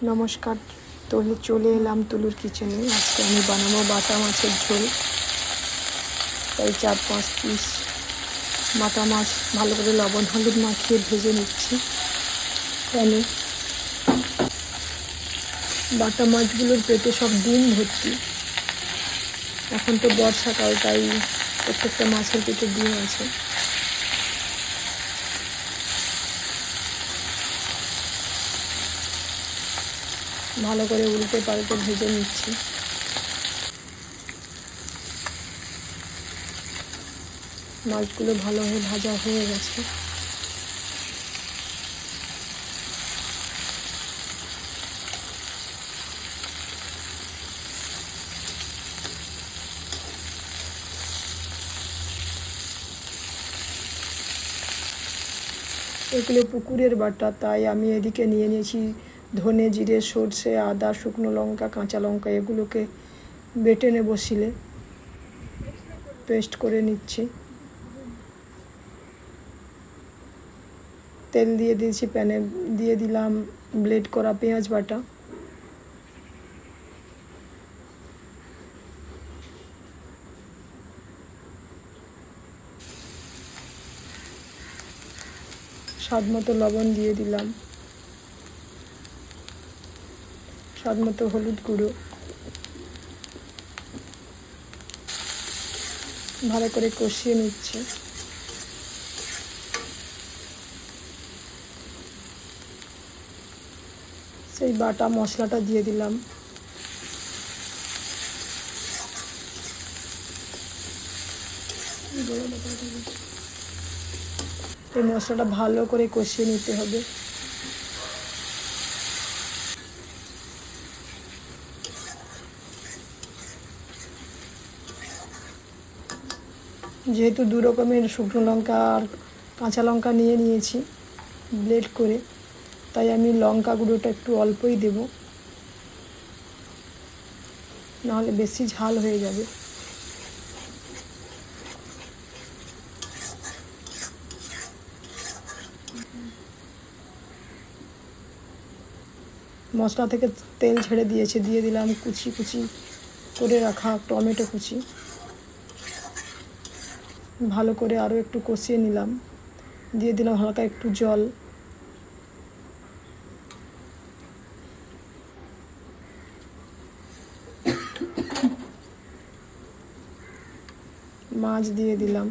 নমস্কার, চলে এলাম তুলুর কিচেনে। আজকে আমি বানাবো বাটা মাছের ঝোল। তাই 4-5 পিস বাটা মাছ ভালো করে লবণ হলুদ মাখিয়ে ভেজে নিচ্ছি প্যানে। বাটা মাছগুলোর পেটে সব ডিম ভর্তি। এখন তো বর্ষাকাল, তাই প্রত্যেকটা মাছের পেটে ডিম আছে। ভালো করে উল্টে পাল্টে ভেজে নিচ্ছি। মাছগুলো ভালোভাবে ভাজা হয়ে গেছে। এগুলো পুকুরের বাটা, তাই আমি এদিকে নিয়ে নিয়েছি ধনে, জিরে, সর্ষে, আদা, শুকনো লঙ্কা, কাঁচা লঙ্কা। এগুলোকে বেটে নেব, শিলে পেস্ট করে নিচ্ছি। তেল দিয়ে দিয়েছি প্যানে, দিয়ে দিলাম ব্লেড করা পেঁয়াজ বাটা, স্বাদ মতো লবণ দিয়ে দিলাম, স্বাদ মতো হলুদ গুঁড়ো। ভালো করে কষিয়ে নিচ্ছি। সেই বাটা মশলাটা দিয়ে দিলাম। এই মশলাটা ভালো করে কষিয়ে নিতে হবে। যেহেতু 2 রকমের শুকনো লঙ্কা আর কাঁচা লঙ্কা নিয়ে নিয়েছি ব্লেড করে, তাই আমি লঙ্কা গুঁড়োটা একটু অল্পই দেব, নাহলে বেশি ঝাল হয়ে যাবে। মশলা থেকে তেল ছেড়ে দিয়েছে, দিয়ে দিলাম কুচি কুচি করে রাখা টমেটো কুচি। ভালো করে আরও একটু কষিয়ে নিলাম, দিয়ে দিলাম হালকা একটু জল। মাছ দিয়ে দিলাম।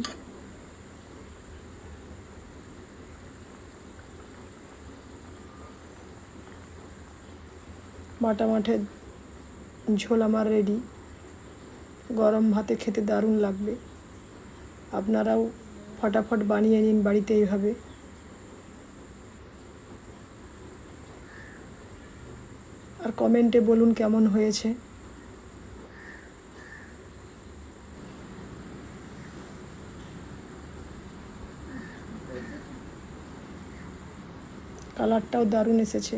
বাটা মাছের ঝোল আমার রেডি। গরম ভাতে খেতে দারুণ লাগবে। আপনারাও ফটাফট বানিয়ে নিন বাড়িতে এইভাবে। আর কমেন্টে বলুন কেমন হয়েছে। কালারটাও দারুণ এসেছে।